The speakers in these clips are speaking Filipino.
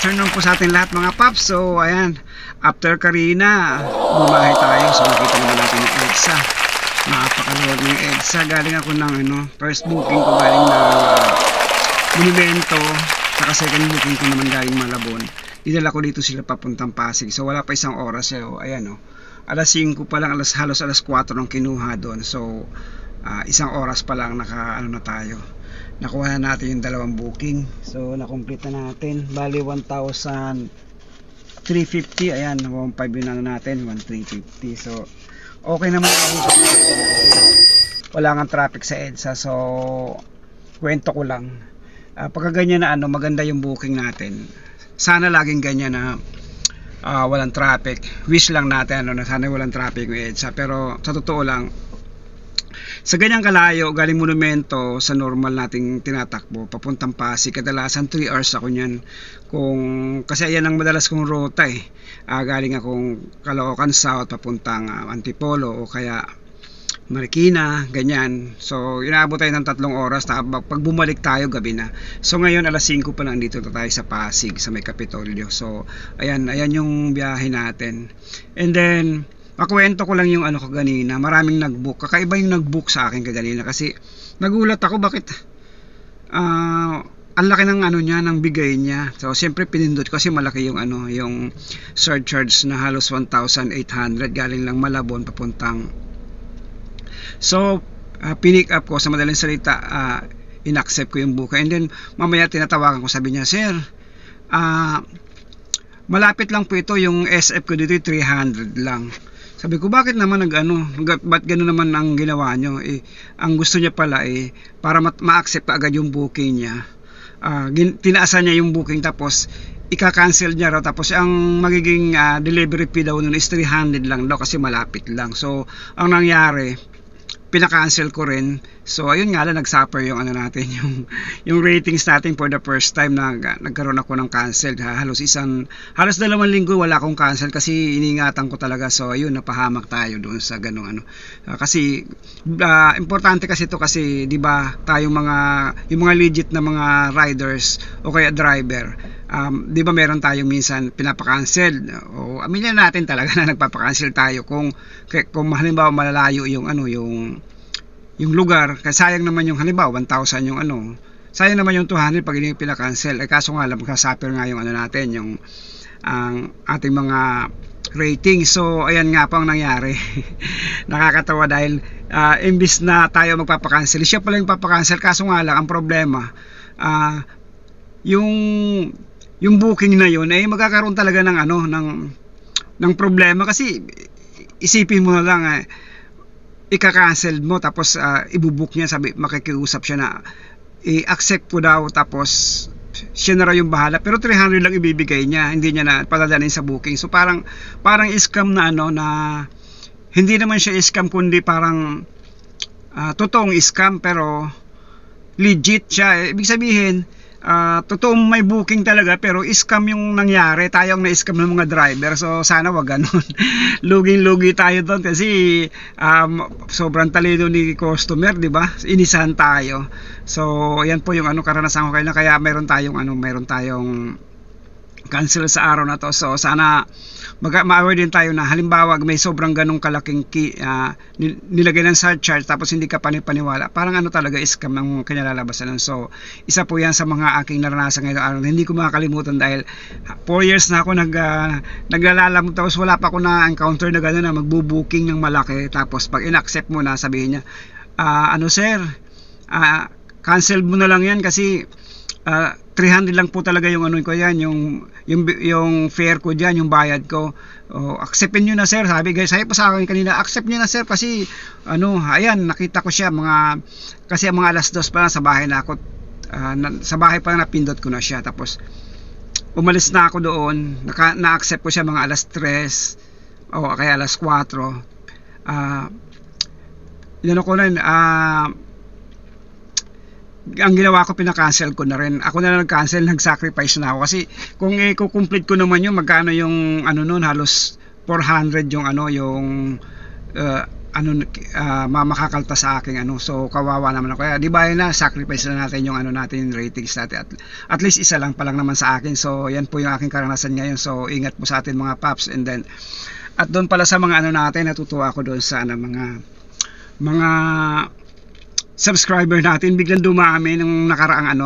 afternoon po sa ating lahat mga paps. So ayan, after Karina, bumahay tayo. So nakita naman natin yung EDSA. Napakaluwag ng EDSA. Galing ako ng first booking ko galing na Monumento. Saka second booking ko naman galing Malabon. Dinala ko dito sila papuntang Pasig. So wala pa isang oras. So ayan alas 5 pa lang, halos alas 4 nang kinuha doon. So isang oras pa lang na tayo. Nakuha na natin yung dalawang booking. So na-complete na natin. Bali 1,350. Ayan, 1,500 yun natin, 1,350. So okay naman. Wala nga traffic sa EDSA. So kwento ko lang, pagka ganyan na maganda yung booking natin. Sana laging ganyan na walang traffic. Wish lang natin na sana walang traffic yung EDSA. Pero sa totoo lang, sa ganyang kalayo, galing Monumento sa normal nating tinatakbo papuntang Pasig, kadalasan 3 hours ako niyan. Kasi ayan ang madalas kong ruta galing akong Caloocan South papuntang Antipolo o kaya Marikina, ganyan. So inaabot tayo ng 3 oras, pag bumalik tayo gabi na. So ngayon alas 5 pa lang dito tayo sa Pasig, sa may Kapitolyo. So ayan yung biyahe natin. And then makwento ko lang yung kaganina. Maraming nagbook. Kakaiba yung nagbook sa akin kaganina kasi nagulat ako bakit ang laki ng niya, ng bigay niya. So siyempre pinindot ko kasi malaki yung yung surcharge na halos 1,800 galing lang Malabon papuntang. So pinick up ko, sa madaling salita, inaccept ko yung book. And then mamaya tinatawagan ko, sabi niya, "Sir, malapit lang po ito, yung SF ko dito 300 lang." Sabi ko, bakit naman ba't gano'n naman ang ginawa nyo? Ang gusto niya pala para ma-accept agad yung booking niya. Tinaasan niya yung booking tapos ika-cancel niya raw. Tapos ang magiging delivery fee daw nun is 300 lang daw kasi malapit lang. So ang nangyari, pinaka-cancel ko rin. So ayun nga lang, nag-suffer yung natin, yung ratings natin for the first time na nagkaroon ako ng cancel. Halos 2 linggo wala akong cancel kasi iningatan ko talaga. So ayun, napahamak tayo doon sa ganung kasi importante kasi ito kasi 'di ba tayong yung mga legit na mga riders o kaya driver, 'di ba meron tayong minsan pinapa-cancel o aminin natin talaga na nagpapa-cancel tayo kung halimbawa malalayo yung lugar, kasi sayang naman yung halimbawa 1,000 yung sayang naman yung 200 pag hindi pina-cancel. Kaso nga lang, magkasuffer nga yung natin, yung ang ating mga rating. So ayan nga po ang nangyari. Nakakatawa dahil imbis na tayo magpapa-cancel, siya pala yung papa-cancel. Kaso nga lang, ang problema, yung booking na yun magkakaroon talaga ng problema kasi isipin mo na lang ika-cancel mo tapos ibubook niya, sabi makikiusap siya na i-accept ko daw tapos siya na raw yung bahala, pero 300 lang ibibigay niya, hindi niya na padadalhin sa booking. So parang scam na na hindi naman siya scam kundi parang totoong scam pero legit siya. Ibig sabihin totoong may booking talaga pero scam yung nangyari, tayong na-scam ng mga driver. So sana wag ganun. Luging-lugi tayo doon kasi sobrang talino ni customer, 'di ba? Inisahan tayo. So ayan po yung karanasan ko kaya meron tayong cancel sa araw na to. So sana ma-aware din tayo na halimbawa may sobrang ganong kalaking nilagay ng surcharge tapos hindi ka panipaniwala, parang talaga scam ang kinalalabasan. So isa po yan sa mga aking naranasan ngayong araw. Hindi ko makakalimutan dahil 4 years na ako naglalalam tapos wala pa ako na encounter na gano'n na magbo-booking ng malaki tapos pag in-accept mo na, sabihin niya, sir, cancel mo na lang yan kasi 300 lang po talaga yung ko yan, yung fare ko diyan, yung bayad ko. Acceptin niyo na sir, sabi guys. Sabi pa sa akin kanina, accept niyo na sir kasi ayan, nakita ko siya kasi mga alas 2 pa lang sa bahay na ako, sa bahay pa lang napindot ko na siya. Tapos umalis na ako doon, na-accept ko siya mga alas 3 o kaya alas 4. Ko na ang ginawa ko, pinaka-cancel ko na rin. Ako na lang nag-cancel, nag-sacrifice na ako kasi kung i-complete ko naman magkano yung noon, halos 400 yung makakalta sa aking so kawawa naman ako, kaya di ba na sacrifice na natin yung natin ratings natin, at least isa lang pa lang naman sa akin. So yan po yung aking karanasan ngayon, so ingat po sa atin mga paps. And then at doon pala sa mga natin, natutuwa ako doon sa mga subscriber natin, biglang dumami nung nakaraang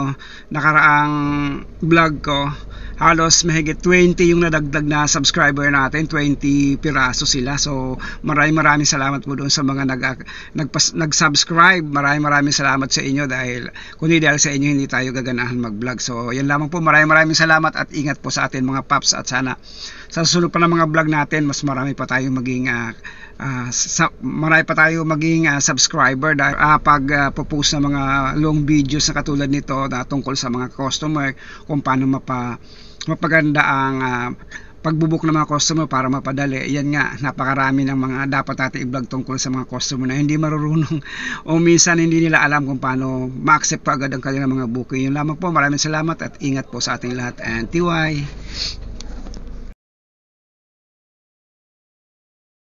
vlog ko. Halos mahigit 20 yung nadagdag na subscriber natin, 20 piraso sila. So maraming salamat po doon sa mga nag-subscribe. Maraming salamat sa inyo, dahil kung hindi dahil sa inyo hindi tayo gaganahan mag-vlog. So yan lamang po, maraming salamat at ingat po sa atin mga paps, at sana sa susunod pa ng mga vlog natin mas marami pa tayong maging subscriber, dahil pag post ng mga long videos na katulad nito na tungkol sa mga customer, kung paano mapaganda ang pagbubuk ng mga customer para mapadali. Yan nga, napakarami ng mga dapat natin i-vlog tungkol sa mga customer na hindi marurunong o minsan hindi nila alam kung paano ma-accept agad ang kanilang mga booking. Yun lamang po, maraming salamat at ingat po sa ating lahat, and TY.